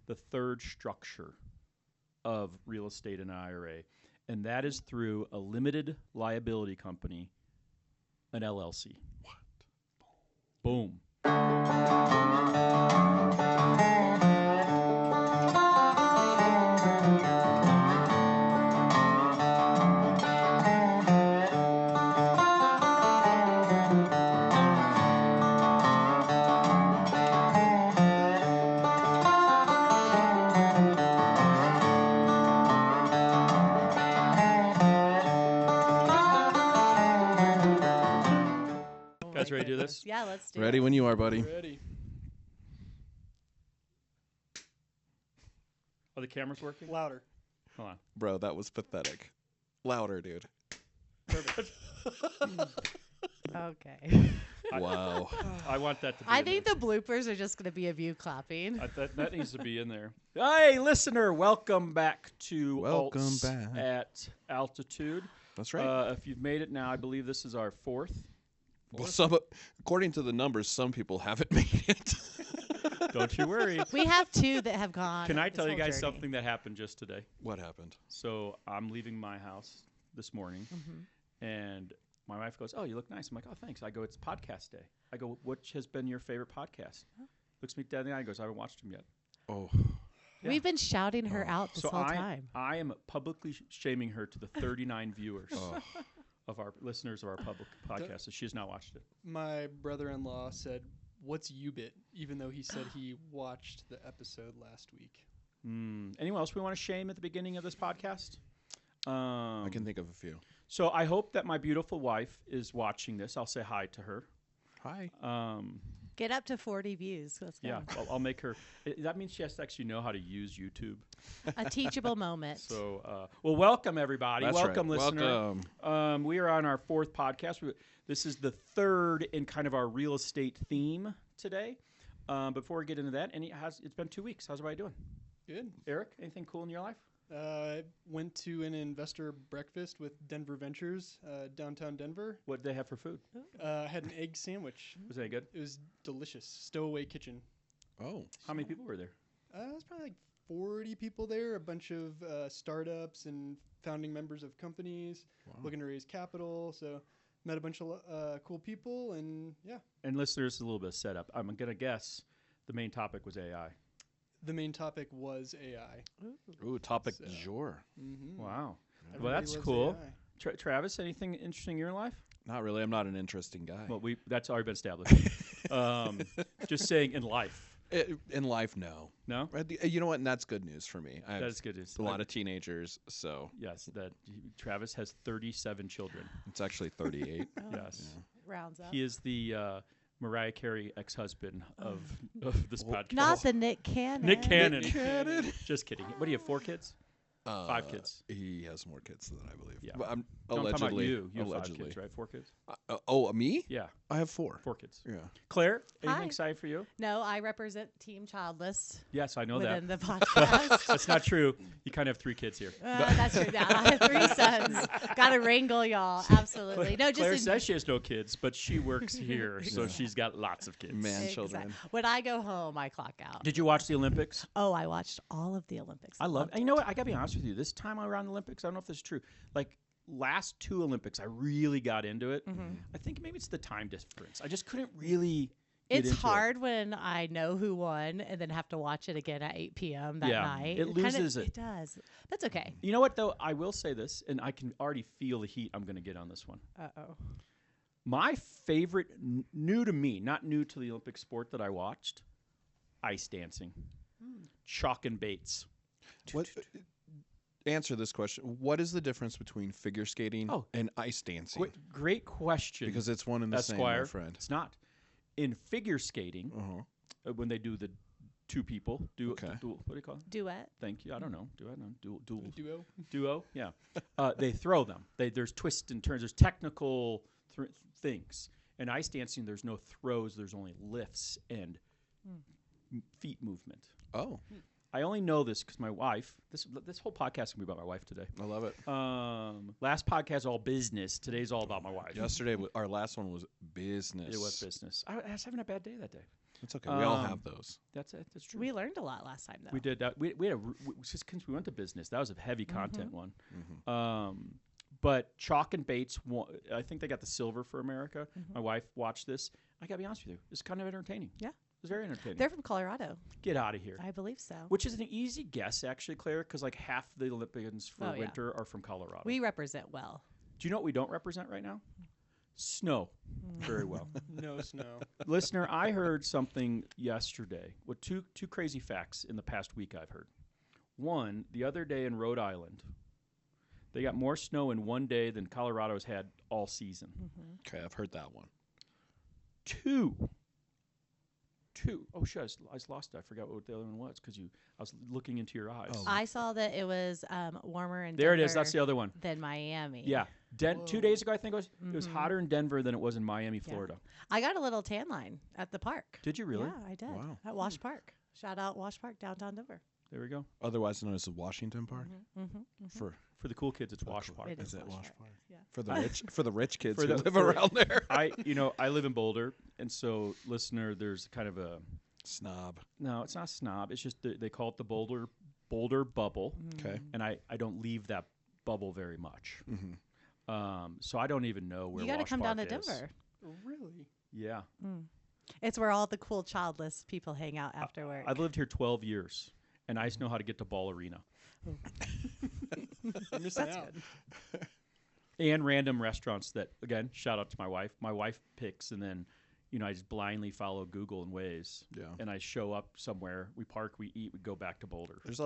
the third structure of real estate in an IRA, and that is through a limited liability company, an LLC. What? Boom. Guys, ready to do this? Yeah, let's do Ready it. when you are, buddy. Ready. Are the cameras working? Louder. Hold on. Bro, that was pathetic. Louder, dude. Perfect. Okay. Wow. I want that to be I in think there. the bloopers are just going to be of you clapping. That needs to be in there. Hey, listener, welcome back to Welcome Alts back. at Altitude. That's right. If you've made it now, I believe this is our fourth. Well, according to the numbers, some people haven't made it. Don't you worry. We have two that have gone. Can I this tell you whole guys journey. something that happened just today? What happened? So I'm leaving my house this morning, and my wife goes, "Oh, you look nice." I'm like, "Oh, thanks." I go, "It's podcast day." I go, "Which has been your favorite podcast?" Looks me dead in the eye and goes, "I haven't watched them yet." Oh. Yeah. We've been shouting her out this So whole time. I am publicly shaming her to the 39 viewers Oh. of our listeners of our public podcast. So she has not watched it. My brother-in-law said, "What's Ubit?" Even though he said he watched the episode last week. Anyone else we want to shame at the beginning of this podcast? I can think of a few. So I hope that my beautiful wife is watching this. I'll say hi to her. Hi. Get up to 40 views. Let's go. Yeah, I'll make her. That means she has to actually know how to use YouTube. A teachable moment. So, well, welcome everybody. That's Welcome, right. listener. Welcome. We are on our fourth podcast. This is the third in kind of our real estate theme today. Before we get into that, it's been 2 weeks. How's everybody doing? Good. Eric, anything cool in your life? Went to an investor breakfast with Denver Ventures, downtown Denver. What did they have for food? Had an egg sandwich. Was that good? It was delicious. Stowaway kitchen. Oh. How many people were there? It was probably like 40 people there. A bunch of startups and founding members of companies looking to raise capital. So met a bunch of cool people, and yeah. And listeners, a little bit of setup. I'm gonna guess the main topic was AI. The main topic was AI. Ooh, topic So- du jour. Mm-hmm. Wow. Everybody Well, that's loves cool. AI. Travis, anything interesting in your life? Not really. I'm not an interesting guy. Well, that's already been established. Just saying, in life. In life, no. No? You know what? And that's good news for me. I have That is good news. a lot of teenagers, so Yes, Travis has 37 children. it's actually 38. Oh, Yes. rounds up. He is the Mariah Carey ex-husband of this podcast. Not the Nick Cannon. Nick Cannon. Nick Cannon. Just kidding. What do you have, 4 kids? 5 kids. He has more kids than I believe. Yeah. But I'm No, I'm talking about allegedly. you. You have 5 allegedly. kids, right? 4 kids? Me? Yeah, I have 4. 4 kids. Yeah. Claire, anything Hi. exciting for you? No, I represent Team Childless Yes, I know within that. the podcast. That's not true. You kind of have 3 kids here. That's true. Yeah, I have 3 sons. Got to wrangle y'all. Absolutely. No, Claire just says she has no kids, but she works here, so she's got lots of kids. Man, Exact- children. When I go home, I clock out. Did you watch the Olympics? Oh, I watched all of the Olympics. I love it. And you know what? I got to be honest with you. This time around the Olympics, I don't know if this is true. Like, last 2 Olympics, I really got into it. I think maybe it's the time difference. I just couldn't really get It's into hard when I know who won and then have to watch it again at 8 p.m. that Yeah, night. it loses it. It does. That's okay. You know what, though? I will say this, and I can already feel the heat I'm going to get on this one. Uh-oh. My favorite, new to me, not new to the Olympic sport that I watched, ice dancing. Chalk and baits. What? Answer this question. What is the difference between figure skating and ice dancing? Great question. Because it's one and the same, Esquire. my friend. It's not. In figure skating, when they do the 2 people, what do you call it? Duet. Thank you. I don't know. Duo. Duo. Yeah. They throw them. There's twists and turns. There's technical things. In ice dancing, there's no throws. There's only lifts and feet movement. Oh, I only know this because my wife. This whole podcast is gonna be about my wife today. I love it. Last podcast all business. Today's all about my wife. Yesterday, our last one was business. It was business. I was having a bad day that day. It's okay. We all have those. That's it. That's true. We learned a lot last time, though. We did that. We had just because we went to business. That was a heavy content one. But Chalk and Bates, I think they got the silver for America. My wife watched this. I got to be honest with you. It's kind of entertaining. Yeah. It was very entertaining. They're from Colorado. Get out of here. I believe so. Which is an easy guess, actually, Claire, because like half the Olympians for winter are from Colorado. We represent well. Do you know what we don't represent right now? Snow. Very well. No snow. Listener, I heard something yesterday with two crazy facts in the past week I've heard. One, the other day in Rhode Island, they got more snow in one day than Colorado's had all season. Okay, I've heard that one. Two. Oh, shit, I lost it. I forgot what the other one was because I was looking into your eyes. Oh. I saw that it was warmer in There Denver it is. That's the other one. than Miami. Yeah. 2 days ago, I think it was hotter in Denver than it was in Miami, Florida. I got a little tan line at the park. Did you really? Yeah, I did. Wow. At Wash Park. Shout out Wash Park, downtown Denver. There we go. Otherwise known as the Washington Park. For the cool kids, it's Wash Park. It Is is it Wash Wash Park. Park? Yeah. For the rich kids For who the- live for- around there. I live in Boulder, and so listener, there's kind of a Snob. no, it's not snob. It's just they call it the Boulder bubble, Okay. and I don't leave that bubble very much. So I don't even know where You got to Wash come Park down to is. Denver. Really? Yeah, It's where all the cool childless people hang out after work. I've lived here 12 years, and I just know how to get to Ball Arena You're missing That's out. good. and random restaurants that, again, shout out to my wife. My wife picks, and then I just blindly follow Google and Waze. Yeah. And I show up somewhere, we park, we eat, we go back to Boulder. There's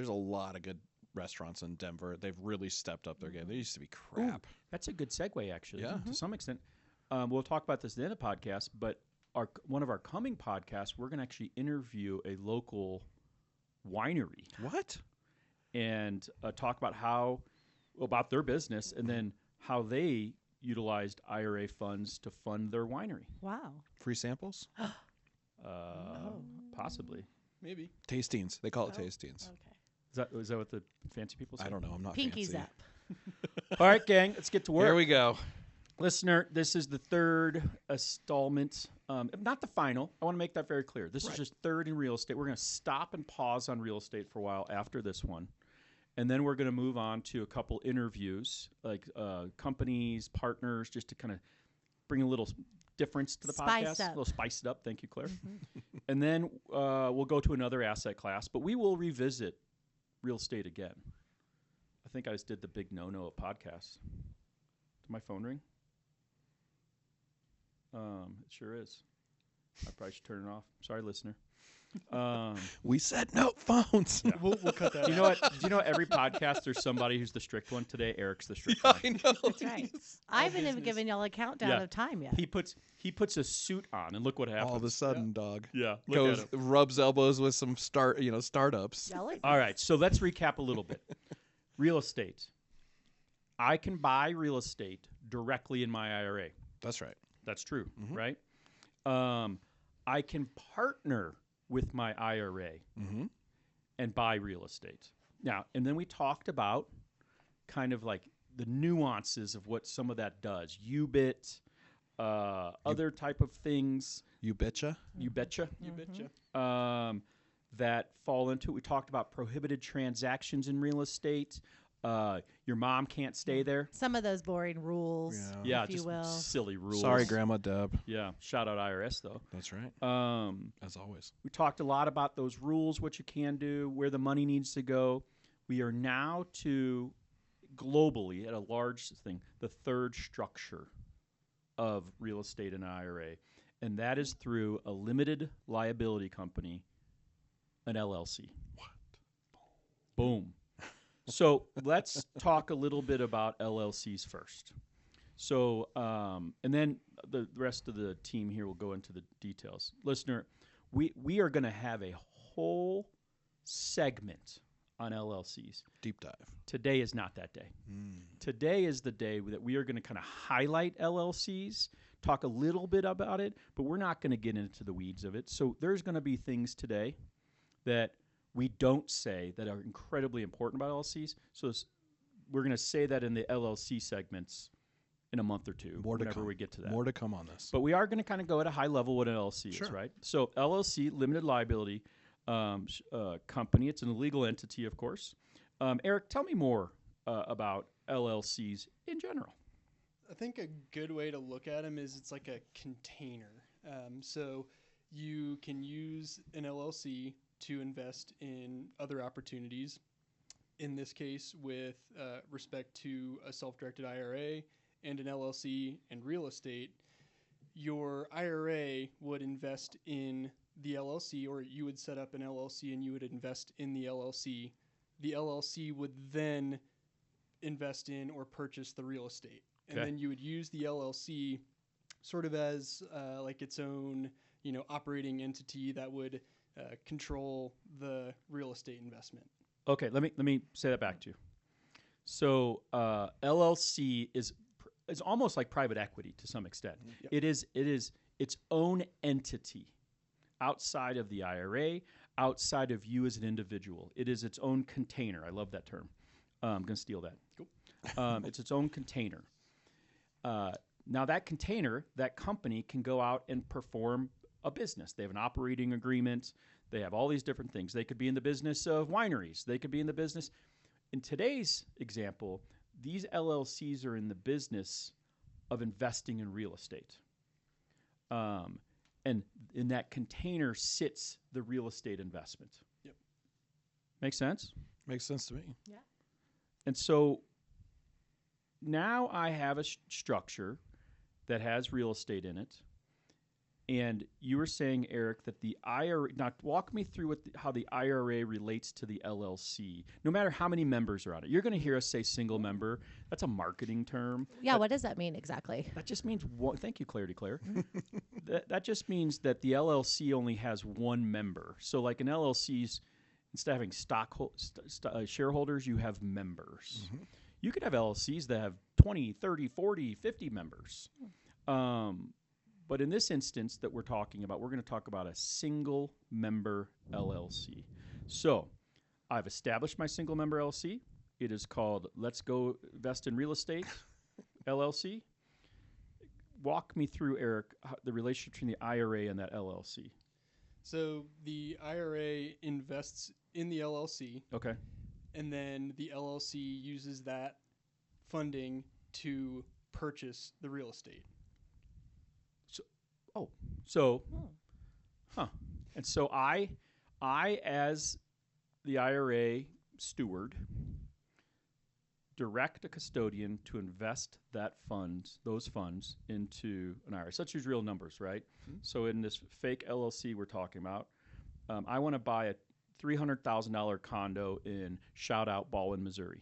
a lot of good restaurants in Denver. They've really stepped up their game. They used to be crap. That's a good segue, actually, Yeah. to some extent. We'll talk about this at the end of the podcast, but one of our coming podcasts, we're going to actually interview a local winery What? and talk about their business and then how they utilized IRA funds to fund their winery. Wow. Free samples? Possibly. Maybe. Tastings. They call it tastings. Okay. Is that what the fancy people say? I don't know. I'm not Pinkies fancy. up. All right, gang, let's get to work. Here we go. Listener, this is the third installment, not the final. I want to make that very clear. This is just third in real estate. We're going to stop and pause on real estate for a while after this one. And then we're going to move on to a couple interviews, like companies, partners, just to kind of bring a little difference to the podcast. A little spice it up. Thank you, Claire. And then we'll go to another asset class, but we will revisit real estate again. I think I just did the big no-no of podcasts. Did my phone ring? It sure is. I probably should turn it off. Sorry, listener. We said no phones. Yeah. We'll cut that. Do you know what? Do you know every podcast there's somebody who's the strict one? Today, Eric's the strict one. I know. That's right. I haven't even given y'all a countdown of time yet. He puts a suit on, and look what happens. All of a sudden, dog. Yeah, look Goes, at him. rubs elbows with some startups. Y'all are All right, so let's recap a little bit. Real estate. I can buy real estate directly in my IRA. That's right. That's true, right? I can partner with my IRA and buy real estate. Now, and then we talked about kind of like the nuances of what some of that does. UBIT, other type of things. You betcha. You betcha. You betcha. That fall into it. We talked about prohibited transactions in real estate. Your mom can't stay there. some of those boring rules, Yeah, if you just will. silly rules. Sorry, Grandma Deb. Yeah, shout out IRS though. That's right. As always. We talked a lot about those rules, what you can do, where the money needs to go. We are now to globally at a large thing, the third structure of real estate in an IRA, and that is through a limited liability company, an LLC. What? Boom. So let's talk a little bit about LLCs first. So, and then the rest of the team here will go into the details. Listener, we are going to have a whole segment on LLCs. Deep dive. Today is not that day. Today is the day that we are going to kind of highlight LLCs, talk a little bit about it, but we're not going to get into the weeds of it. So there's going to be things today that we don't say that are incredibly important about LLCs. So we're going to say that in the LLC segments in a month or two, whenever we get to that. More to come on this. But we are going to kind of go at a high level what an LLC is, right? So LLC, limited liability company. It's an illegal entity, of course. Eric, tell me more about LLCs in general. I think a good way to look at them is it's like a container. So you can use an LLC to invest in other opportunities. In this case, with respect to a self-directed IRA and an LLC and real estate, your IRA would invest in the LLC, or you would set up an LLC and you would invest in the LLC. The LLC would then invest in or purchase the real estate. And then you would use the LLC sort of as like its own, operating entity that would control the real estate investment. Okay, let me say that back to you. So LLC is almost like private equity to some extent. Yep. It is its own entity outside of the IRA, outside of you as an individual. It is its own container. I love that term. I'm going to steal that. Cool. It's its own container. Now that container, that company can go out and perform a business. They have an operating agreement. They have all these different things. They could be in the business of wineries. They could be in the business. In today's example, these LLCs are in the business of investing in real estate. And in that container sits the real estate investment. Yep. Make sense? Makes sense to me. Yeah. And so now I have a structure that has real estate in it. And you were saying, Eric, that the IRA, now walk me through how the IRA relates to the LLC, no matter how many members are on it. You're going to hear us say single member. That's a marketing term. Yeah, what does that mean exactly? That just means one. Thank you, Claire DeClaire. that just means that the LLC only has one member. So like an LLC's, instead of having shareholders, you have members. Mm-hmm. You could have LLCs that have 20, 30, 40, 50 members. But in this instance that we're talking about, we're going to talk about a single member LLC. So I've established my single member LLC. It is called Let's Go Invest in Real Estate LLC. Walk me through, Eric, the relationship between the IRA and that LLC. So the IRA invests in the LLC. Okay. And then the LLC uses that funding to purchase the real estate. And so I as the IRA steward, direct a custodian to invest those funds into an IRA. So let's use real numbers, right? Mm-hmm. So in this fake LLC we're talking about, I want to buy a $300,000 condo in shout out Baldwin, Missouri.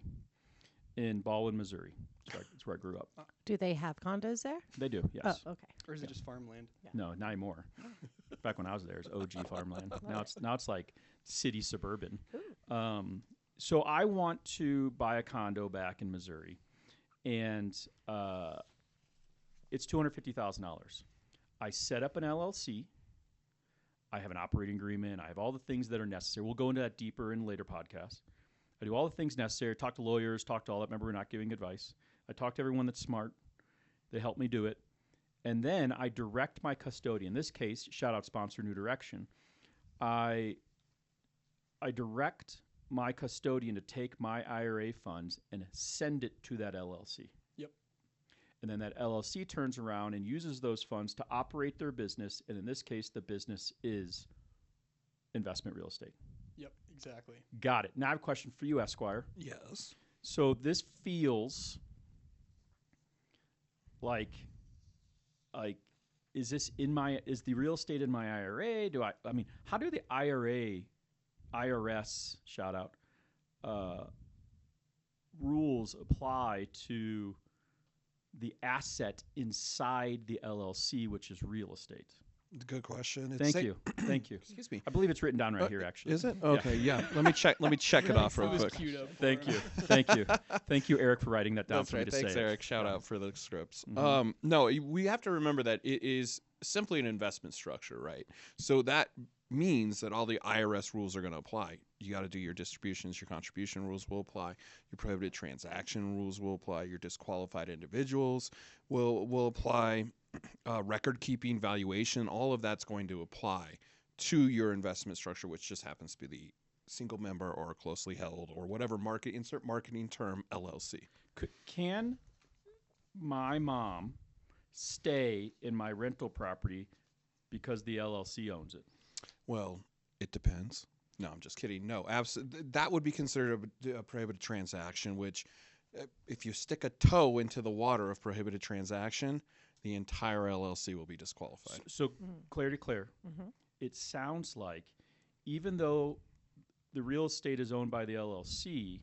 In Baldwin, Missouri. That's where I grew up. Do they have condos there? They do, yes. Oh, okay. Or is it just farmland? Yeah. No, not anymore. Back when I was there, it was OG farmland. Now it's like city suburban. So I want to buy a condo back in Missouri, and it's $250,000. I set up an LLC. I have an operating agreement. I have all the things that are necessary. We'll go into that deeper in later podcasts. I do all the things necessary, talk to lawyers, talk to all that. Remember, we're not giving advice. I talk to everyone that's smart. They help me do it. And then I direct my custodian. In this case, shout out sponsor New Direction. I direct my custodian to take my IRA funds and send it to that LLC. Yep. And then that LLC turns around and uses those funds to operate their business. And in this case, the business is investment real estate. Yep, exactly. Got it. Now I have a question for you, Esquire. Yes. So this feels like is the real estate in my IRA? How do the IRS shout out rules apply to the asset inside the LLC, which is real estate? Good question. Thank you. Excuse me. I believe it's written down right here, actually. Is it? Okay, yeah. Let me check it off real quick. Thank you. Thank you, Eric, for writing that down. That's for right. me to Thanks, say Eric. Shout out for the scripts. Mm-hmm. No, we have to remember that it is simply an investment structure, right? So that means that all the IRS rules are going to apply. you got to do your distributions, your contribution rules will apply, your prohibited transaction rules will apply, your disqualified individuals will apply, record keeping, valuation, all of that's going to apply to your investment structure, which just happens to be the single member or closely held or whatever insert marketing term LLC. Can my mom stay in my rental property because the LLC owns it? Well, it depends. No, I'm just kidding. No, absolutely. That would be considered a prohibited transaction, which if you stick a toe into the water of prohibited transaction, the entire LLC will be disqualified. So clear, it sounds like even though the real estate is owned by the LLC,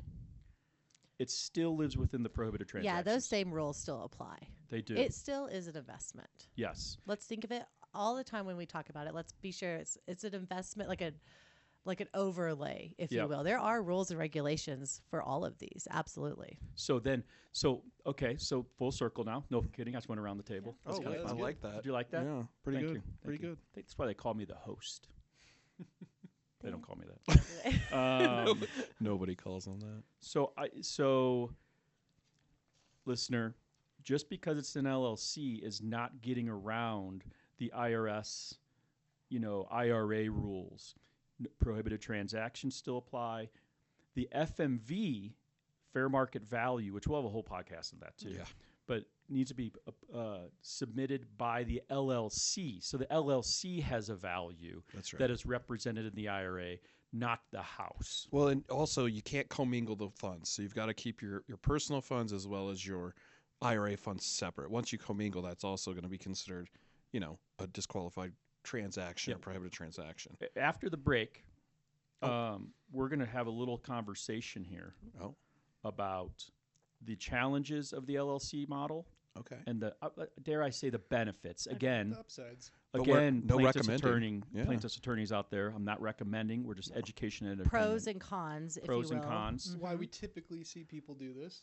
it still lives within the prohibited transaction. Yeah, those same rules still apply. They do. It still is an investment. Yes. Let's think of it all the time when we talk about it. Let's be sure it's an investment, like an overlay, if you will. There are rules and regulations for all of these. Absolutely. So full circle now. No kidding. I just went around the table. Yeah. That's I like that. Did you like that? Yeah, pretty Thank good. You. Pretty good. I think that's why they call me the host. They don't call me that. Nobody calls them that. So, listener, just because it's an LLC is not getting around the IRS, IRA rules. Prohibited transactions still apply. The FMV, fair market value, which we'll have a whole podcast on that too. Yeah. But needs to be submitted by the LLC. So the LLC has a value that is represented in the IRA, not the house. Well, and also you can't commingle the funds. So you've got to keep your personal funds as well as your IRA funds separate. Once you commingle, that's also going to be considered, a disqualified transaction or prohibited transaction. After the break, we're going to have a little conversation here about the challenges of the LLC model. Okay. And the dare I say the benefits. Again, the upsides. Again, no plaintiffs' attorneys out there. I'm not recommending. We're just education and pros and cons. Pros if you will. and cons. This is why we typically see people do this.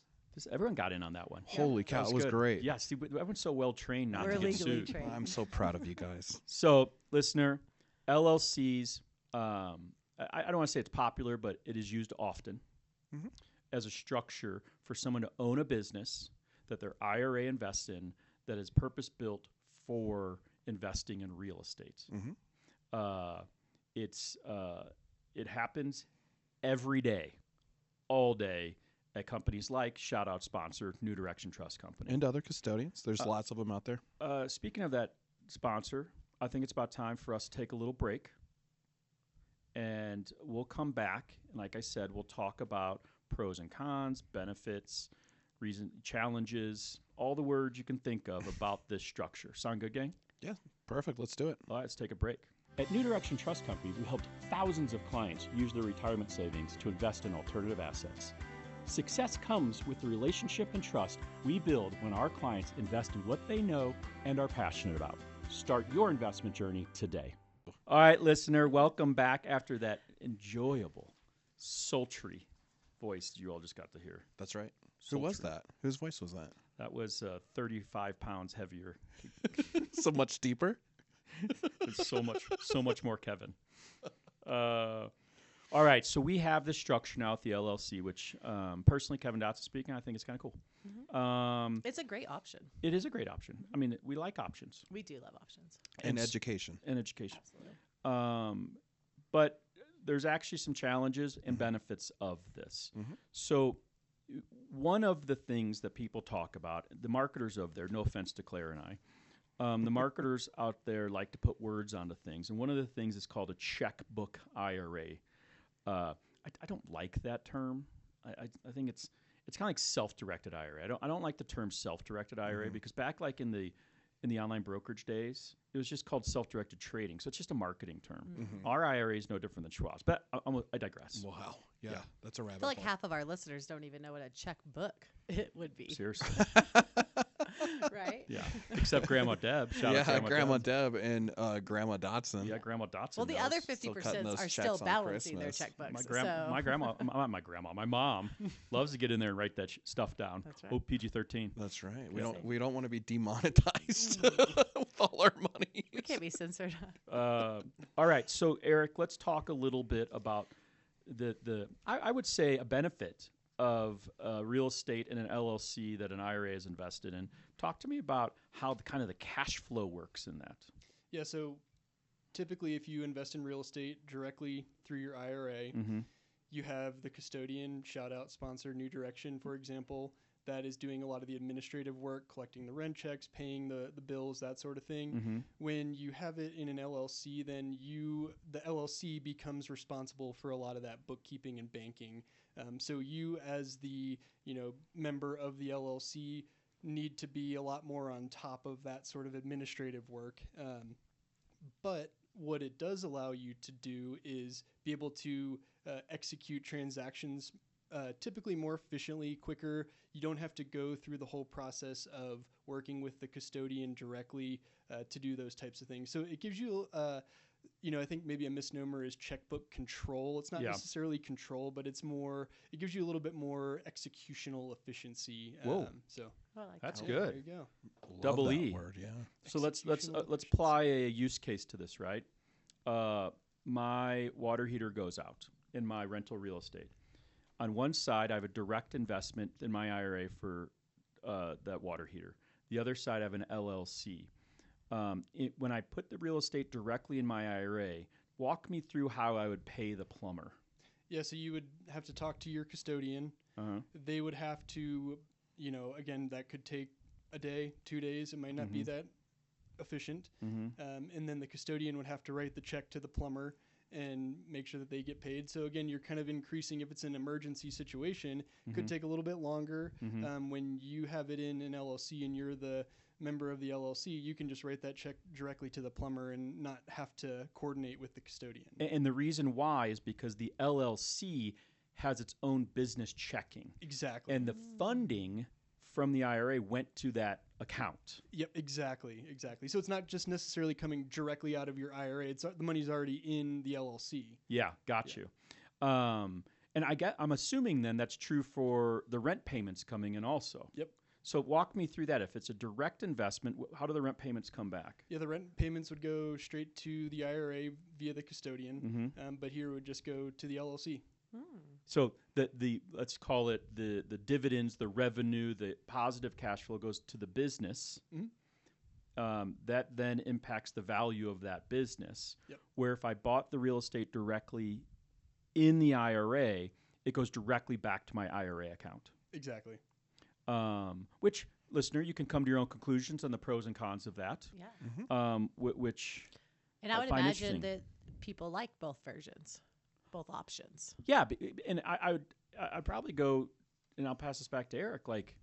Everyone got in on that one. Holy cow, it was great. Yeah, see, everyone's so well trained not to get sued. Trained. I'm so proud of you guys. So, listener, LLCs, I don't want to say it's popular, but it is used often as a structure for someone to own a business that their IRA invests in that is purpose-built for investing in real estate. It happens every day, all day, at companies like, shout-out sponsor, New Direction Trust Company. And other custodians. There's lots of them out there. Speaking of that sponsor, I think it's about time for us to take a little break. And we'll come back. And like I said, we'll talk about pros and cons, benefits, challenges, all the words you can think of about this structure. Sound good, gang? Yeah, perfect. Let's do it. All right, let's take a break. At New Direction Trust Company, we helped thousands of clients use their retirement savings to invest in alternative assets. Success comes with the relationship and trust we build when our clients invest in what they know and are passionate about. Start your investment journey today. All right, listener, welcome back after that enjoyable, sultry voice you all just got to hear. That's right. Sultry. Who was that? Whose voice was that? That was 35 pounds heavier. So much deeper? It's so much more Kevin. All right, so we have this structure now at the LLC, which personally, Kevin Dotson speaking, I think it's kind of cool. It's a great option. It is a great option. I mean, we like options. We do love options. And education. And education. Absolutely. But there's actually some challenges and benefits of this. So one of the things that people talk about, the marketers of there, no offense to Claire and I, the marketers out there like to put words onto things. And one of the things is called a checkbook IRA. I don't like that term. I think it's kind of like self-directed IRA. I don't like the term self-directed IRA because back like in the online brokerage days, it was just called self-directed trading. So it's just a marketing term. Our IRA is no different than Schwab's, but I digress. Wow. Yeah, that's a rabbit I feel like hole. half of our listeners don't even know what a checkbook it would be. Seriously. Right? Yeah. Except Grandma Deb. Shout out Grandma Deb and Grandma Dotson. Yeah, Grandma Dotson. Well, the other 50% are still balancing their checkbooks. My mom loves to get in there and write that stuff down. That's right. Oh, PG-13. That's right. We don't want to be demonetized with all our money. We can't be censored. All right. So, Eric, let's talk a little bit about I would say a benefit of real estate in an LLC that an IRA is invested in. Talk to me about how the cash flow works in that. Yeah, so typically if you invest in real estate directly through your IRA, you have the custodian, shout out sponsor New Direction, for example, that is doing a lot of the administrative work, collecting the rent checks, paying the bills, that sort of thing. When you have it in an LLC, then the LLC becomes responsible for a lot of that bookkeeping and banking. So you as the member of the LLC need to be a lot more on top of that sort of administrative work. But what it does allow you to do is be able to execute transactions typically more efficiently, quicker. You don't have to go through the whole process of working with the custodian directly to do those types of things. So it gives you, I think maybe a misnomer is checkbook control. It's not necessarily control, but it gives you a little bit more executional efficiency. Whoa. So that's yeah, good. there you go. Love Double that E. word, yeah. So let's apply a use case to this, right? My water heater goes out in my rental real estate. On one side, I have a direct investment in my IRA for that water heater. The other side, I have an LLC. When I put the real estate directly in my IRA, walk me through how I would pay the plumber. Yeah, so you would have to talk to your custodian. They would have to, again, that could take a day, 2 days. It might not be that efficient. And then the custodian would have to write the check to the plumber and make sure that they get paid. So again, you're kind of increasing, if it's an emergency situation, it could take a little bit longer. When you have it in an LLC and you're the member of the LLC, you can just write that check directly to the plumber and not have to coordinate with the custodian. And the reason why is because the LLC has its own business checking. Exactly. And the funding from the IRA went to that account. Yep, exactly. So it's not just necessarily coming directly out of your IRA. The money's already in the LLC. Yeah, got you. And I'm assuming then that's true for the rent payments coming in also. Yep. So walk me through that. If it's a direct investment, how do the rent payments come back? Yeah, the rent payments would go straight to the IRA via the custodian, but here it would just go to the LLC. So the let's call it the dividends, the revenue, the positive cash flow goes to the business. That then impacts the value of that business. Yep. Where if I bought the real estate directly in the IRA, it goes directly back to my IRA account. Exactly. Which, listener, you can come to your own conclusions on the pros and cons of that. Yeah. Which And I would find imagine interesting. that people like both versions, both options. Yeah, and I'd probably go, and I'll pass this back to Eric. Like,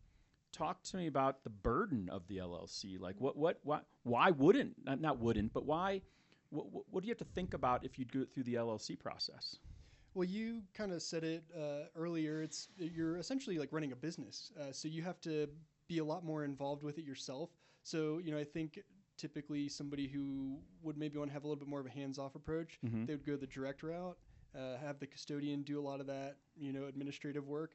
talk to me about the burden of the LLC. Like, why wouldn't, not wouldn't, but why? What do you have to think about if you go through the LLC process? Well, you kind of said it earlier. You're essentially like running a business, so you have to be a lot more involved with it yourself. So, I think typically somebody who would maybe want to have a little bit more of a hands-off approach, they would go the direct route, have the custodian do a lot of that, administrative work.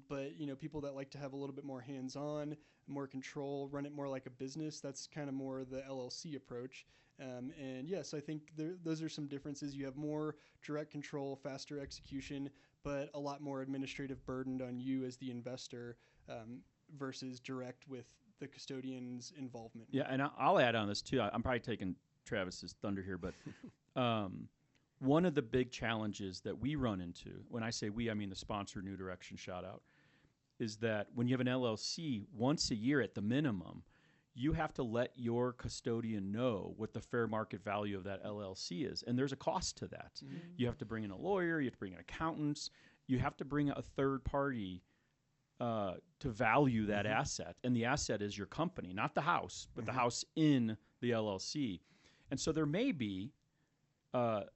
But people that like to have a little bit more hands-on, more control, run it more like a business, that's kind of more the LLC approach. And yes, I think those are some differences. You have more direct control, faster execution, but a lot more administrative burden on you as the investor versus direct with the custodian's involvement. Yeah, and I'll add on this too. I'm probably taking Travis's thunder here, but one of the big challenges that we run into, when I say we, I mean the sponsor, New Direction, shout out, is that when you have an LLC, once a year at the minimum, you have to let your custodian know what the fair market value of that LLC is. And there's a cost to that. You have to bring in a lawyer, you have to bring in accountants, you have to bring a third party to value that asset. And the asset is your company, not the house, but the house in the LLC. And so there may be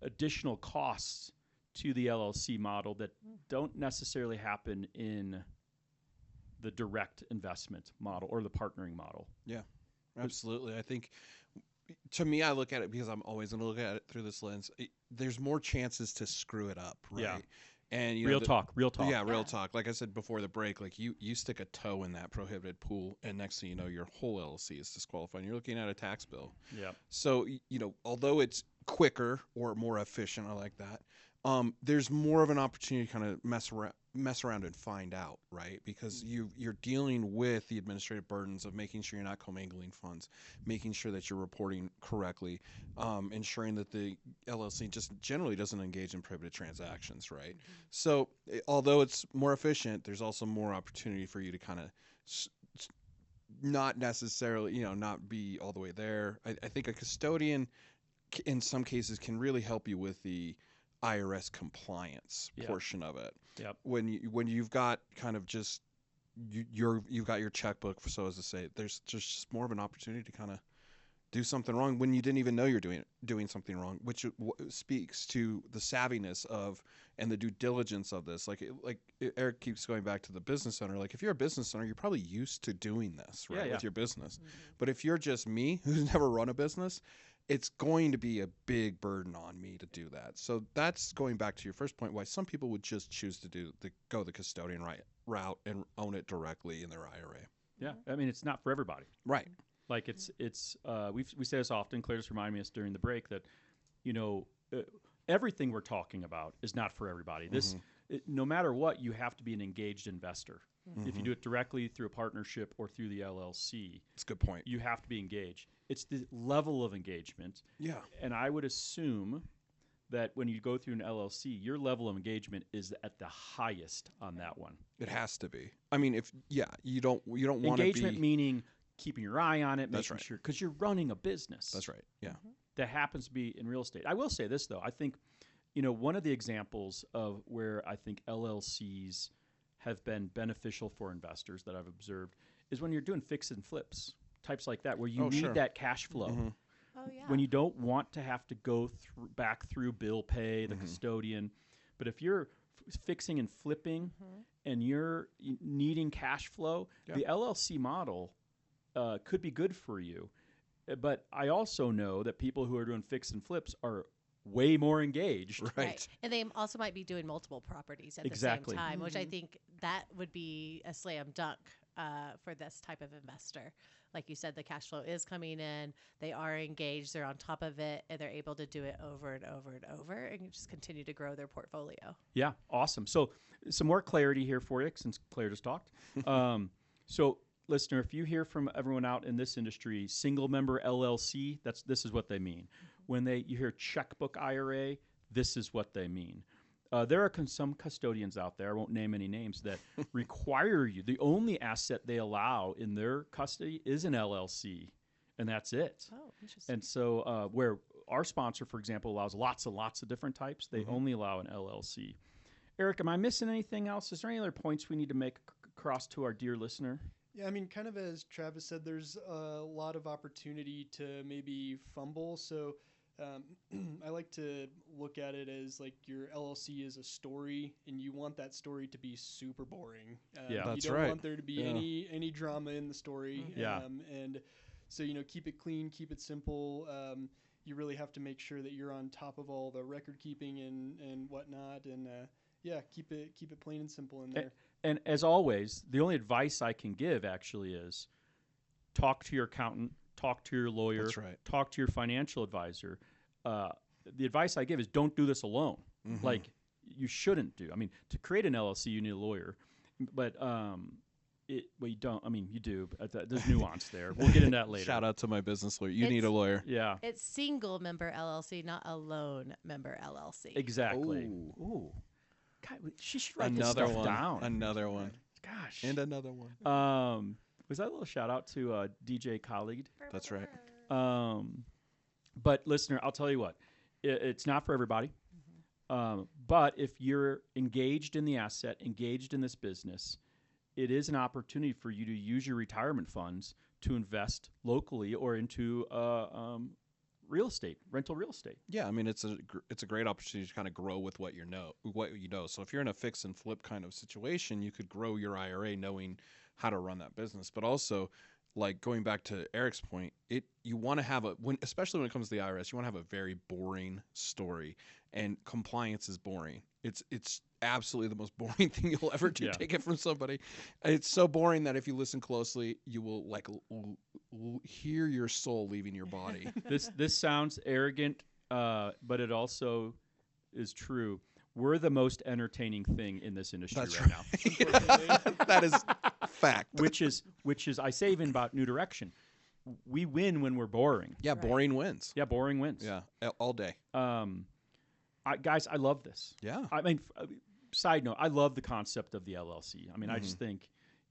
additional costs to the LLC model that don't necessarily happen in the direct investment model or the partnering model. Yeah, absolutely. I think, to me, I look at it because I'm always going to look at it through this lens. There's more chances to screw it up, right? Yeah. And real talk. Yeah, real talk. Like I said before the break, like you stick a toe in that prohibited pool, and next thing you know, your whole LLC is disqualified. And you're looking at a tax bill. Yeah. So although it's quicker or more efficient, I like that. there's more of an opportunity to kind of mess around and find out, right? Because you're dealing with the administrative burdens of making sure you're not commingling funds, making sure that you're reporting correctly, ensuring that the LLC just generally doesn't engage in prohibited transactions, right? So although it's more efficient, there's also more opportunity for you to kind of not necessarily, not be all the way there. I think a custodian in some cases can really help you with the IRS compliance portion of it. Yep. When you've got kind of just you've got your checkbook, so as to say, there's just more of an opportunity to kind of do something wrong when you didn't even know you're doing something wrong, which speaks to the savviness of and the due diligence of this. Like Eric keeps going back to the business owner. Like if you're a business owner, you're probably used to doing this, right, with your business. But if you're just me, who's never run a business, it's going to be a big burden on me to do that. So that's going back to your first point, why some people would just choose to go the custodian route and own it directly in their IRA. Yeah, I mean it's not for everybody. Right. Like it's we say this often. Claire just reminded us during the break that everything we're talking about is not for everybody. This no matter what, you have to be an engaged investor. If you do it directly through a partnership or through the LLC, that's a good point. You have to be engaged. It's the level of engagement. Yeah. And I would assume that when you go through an LLC, your level of engagement is at the highest on that one. It has to be. I mean, you don't want to be engagement meaning keeping your eye on it, making sure, because you're running a business. That's right. Yeah. That happens to be in real estate. I will say this though. I think, one of the examples of where I think LLCs have been beneficial for investors that I've observed is when you're doing fix and flips, types like that, where you need that cash flow. Oh, yeah. When you don't want to have to go back through bill pay, the custodian. But if you're fixing and flipping and you're needing cash flow, the LLC model could be good for you. But I also know that people who are doing fix and flips are way more engaged. Right. And they also might be doing multiple properties at the same time, which I think that would be a slam dunk for this type of investor. Like you said, the cash flow is coming in, they are engaged, they're on top of it, and they're able to do it over and over and over and just continue to grow their portfolio. Yeah, awesome. So some more clarity here for you since Claire just talked. So listener, if you hear from everyone out in this industry, single member LLC, this is what they mean. When you hear checkbook IRA, this is what they mean. There are some custodians out there, I won't name any names, that require you. The only asset they allow in their custody is an LLC, and that's it. Oh, interesting. And so where our sponsor, for example, allows lots and lots of different types, they only allow an LLC. Eric, am I missing anything else? Is there any other points we need to make across to our dear listener? Yeah, I mean, kind of as Travis said, there's a lot of opportunity to maybe fumble. So I like to look at it as like your LLC is a story, and you want that story to be super boring. That's you don't right. want there to be any drama in the story. And so, keep it clean, keep it simple. You really have to make sure that you're on top of all the record keeping and whatnot. And keep it plain and simple in there. And as always, the only advice I can give actually is talk to your accountant, talk to your lawyer, That's right. talk to your financial advisor. The advice I give is don't do this alone. Like you shouldn't do. I mean, to create an LLC, you need a lawyer, but you don't. I mean, you do. But there's nuance there. We'll get into that later. Shout out to my business lawyer. You need a lawyer. Yeah. It's single member LLC, not a lone member LLC. Exactly. Ooh. God, she should write this stuff down. Another one. Gosh. And another one. Was that a little shout out to DJ Khalid? That's right. But listener, I'll tell you what, it's not for everybody. But if you're engaged in the asset, engaged in this business, it is an opportunity for you to use your retirement funds to invest locally or into real estate, rental real estate. Yeah, I mean it's a great opportunity to kind of grow with what you know. So if you're in a fix and flip kind of situation, you could grow your IRA knowing how to run that business. But also, like going back to Eric's point, you want to have especially when it comes to the IRS, you want to have a very boring story, and compliance is boring. It's absolutely the most boring thing you'll ever do. Take it from somebody. It's so boring that if you listen closely, you will hear your soul leaving your body. This sounds arrogant, but it also is true. We're the most entertaining thing in this industry That's right now. That is fact. which is I say even about New Direction. We win when we're boring. Yeah, boring wins. Yeah, boring wins. Yeah, all day. Guys, I love this. Yeah. I mean, side note, I love the concept of the LLC. I mean, I just think,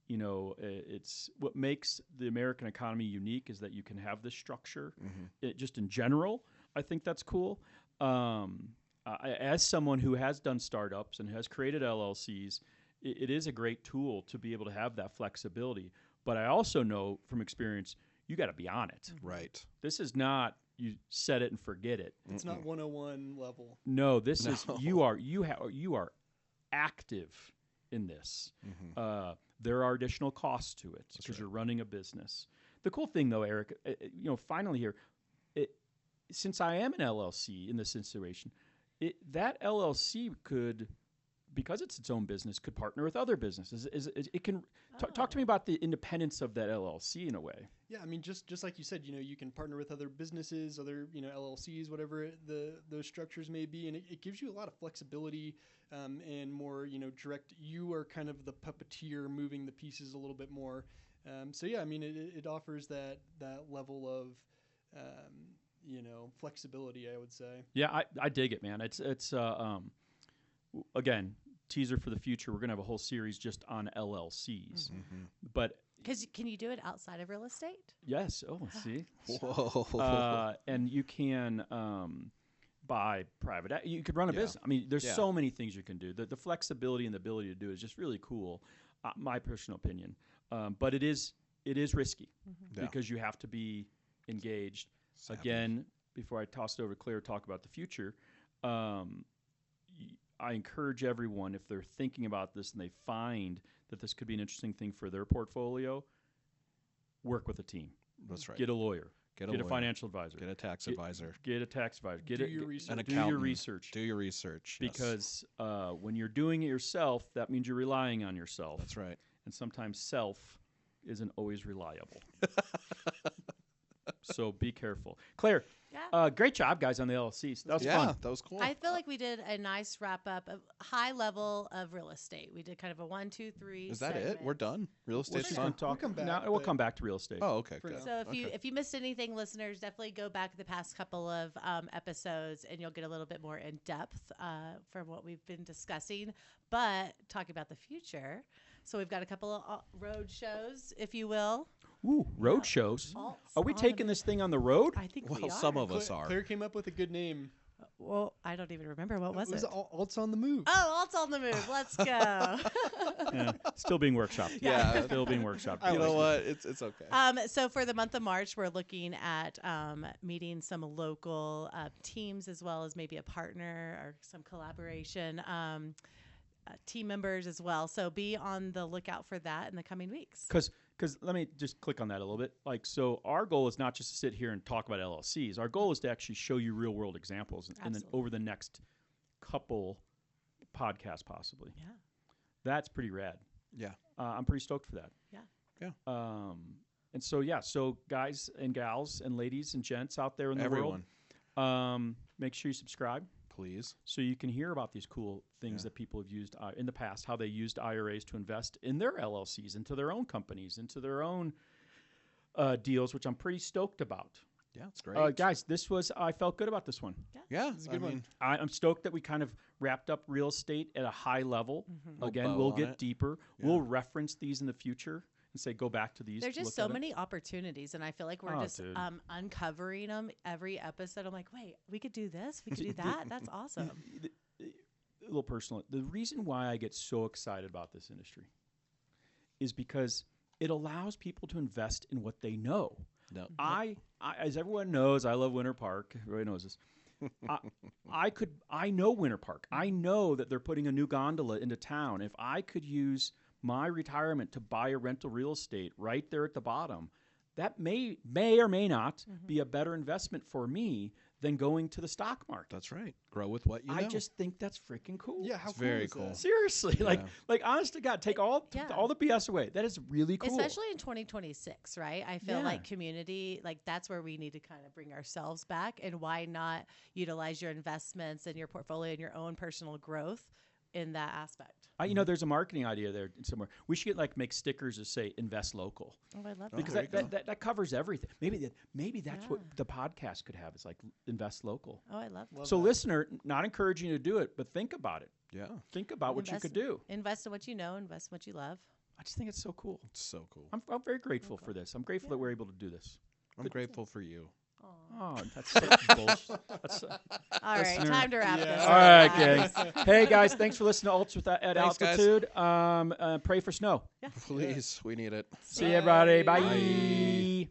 it's what makes the American economy unique is that you can have this structure. Just in general, I think that's cool. As someone who has done startups and has created LLCs, it is a great tool to be able to have that flexibility. But I also know from experience, you got to be on it. Right. This is not you set it and forget it. It's not 101 level. No, this is you are active in this. There are additional costs to it because you're running a business. The cool thing, though, Eric, finally here, since I am an LLC in this situation, that LLC could, because it's its own business, could partner with other businesses. It can talk to me about the independence of that LLC in a way. Yeah, I mean, just like you said, you can partner with other businesses, other LLCs, whatever those structures may be, and it gives you a lot of flexibility and more direct. You are kind of the puppeteer, moving the pieces a little bit more. So yeah, I mean, it offers that level of flexibility, I would say. Yeah, I dig it, man. It's again, teaser for the future. We're gonna have a whole series just on LLCs, but. Because can you do it outside of real estate? Yes. Oh, see. Whoa. And you can buy private. You could run a business. I mean, there's so many things you can do. The flexibility and the ability to do it is just really cool. My personal opinion, but it is risky because you have to be engaged. Savvy. Again, before I toss it over to Claire to talk about the future, I encourage everyone, if they're thinking about this and they find that this could be an interesting thing for their portfolio, work with a team. That's right. Get a lawyer. Get a lawyer. financial advisor. Get a tax advisor. Get a tax advisor. Do your research. An Do accountant. your research. Do your research. Because when you're doing it yourself, that means you're relying on yourself. That's right. And sometimes self isn't always reliable. So be careful. Claire, great job, guys, on the LLCs. That was fun. That was cool. I feel like we did a nice wrap up of high level of real estate. We did kind of a 1, 2, 3. Is that it? We're done. Real estate's We'll done. come back, Now, we'll come back to real estate. Oh, okay. For Good. now. So if you missed anything, listeners, definitely go back the past couple of episodes, and you'll get a little bit more in depth from what we've been discussing. But talking about the future, so we've got a couple of road shows, if you will. Ooh, road shows. Are we taking this thing on the road? I think we Well, are. some of us are. Claire came up with a good name. Well, I don't even remember. What was it? Alts on the Move. Oh, Alts on the Move. Let's go. Yeah, still being workshopped. Yeah. Still being workshopped. You know what? It's okay. So for the month of March, we're looking at meeting some local teams as well as maybe a partner or some collaboration team members as well. So be on the lookout for that in the coming weeks. Because let me just click on that a little bit. So our goal is not just to sit here and talk about LLCs. Our goal is to actually show you real world examples, and then over the next couple podcasts, possibly. Yeah. That's pretty rad. Yeah. I'm pretty stoked for that. Yeah. And so guys and gals and ladies and gents out there in the Everyone. world, make sure you subscribe. Please. So you can hear about these cool things that people have used in the past, how they used IRAs to invest in their LLCs, into their own companies, into their own deals, which I'm pretty stoked about. Yeah, it's great. Guys, I felt good about this one. Yeah, It's a good one. I'm stoked that we kind of wrapped up real estate at a high level. Again, we'll get deeper. Yeah. We'll reference these in the future and say, go back to these. There's just so many opportunities, and I feel like we're just dude. uncovering them every episode. I'm like, wait, we could do this, we could do that. That's awesome. A little personal. The reason why I get so excited about this industry is because it allows people to invest in what they know. No. I as everyone knows, I love Winter Park. Everybody knows this. I know Winter Park. I know that they're putting a new gondola into town. If I could use my retirement to buy a rental real estate right there at the bottom, that may or may not be a better investment for me than going to the stock market. That's right. Grow with what you know. I just think that's freaking cool. Yeah, how It's cool very is cool. that? Seriously, Yeah. like honest to God, take all the BS away. That is really cool. Especially in 2026, right? I feel Yeah. like community, like that's where we need to kind of bring ourselves back. And why not utilize your investments and your portfolio and your own personal growth in that aspect? There's a marketing idea there somewhere. We should make stickers that say "Invest Local" Oh, I love because there you go. that covers everything. Maybe that's what the podcast could have. Is like "Invest Local." Oh, I love Love So, that. listener, not encouraging you to do it, but think about it. Yeah. Think about what you could do. Invest in what you know, invest in what you love. I just think it's so cool. It's so cool. I'm very grateful for this. I'm grateful that we're able to do this. I'm grateful for you. Oh, that's so bullshit. That's, All right, Listener. time to wrap Yeah. this all up, right, guys. gang. Hey, guys, thanks for listening to Ults at Thanks, guys. Altitude. Pray for snow. Please, we need it. See you, everybody. Bye. Bye.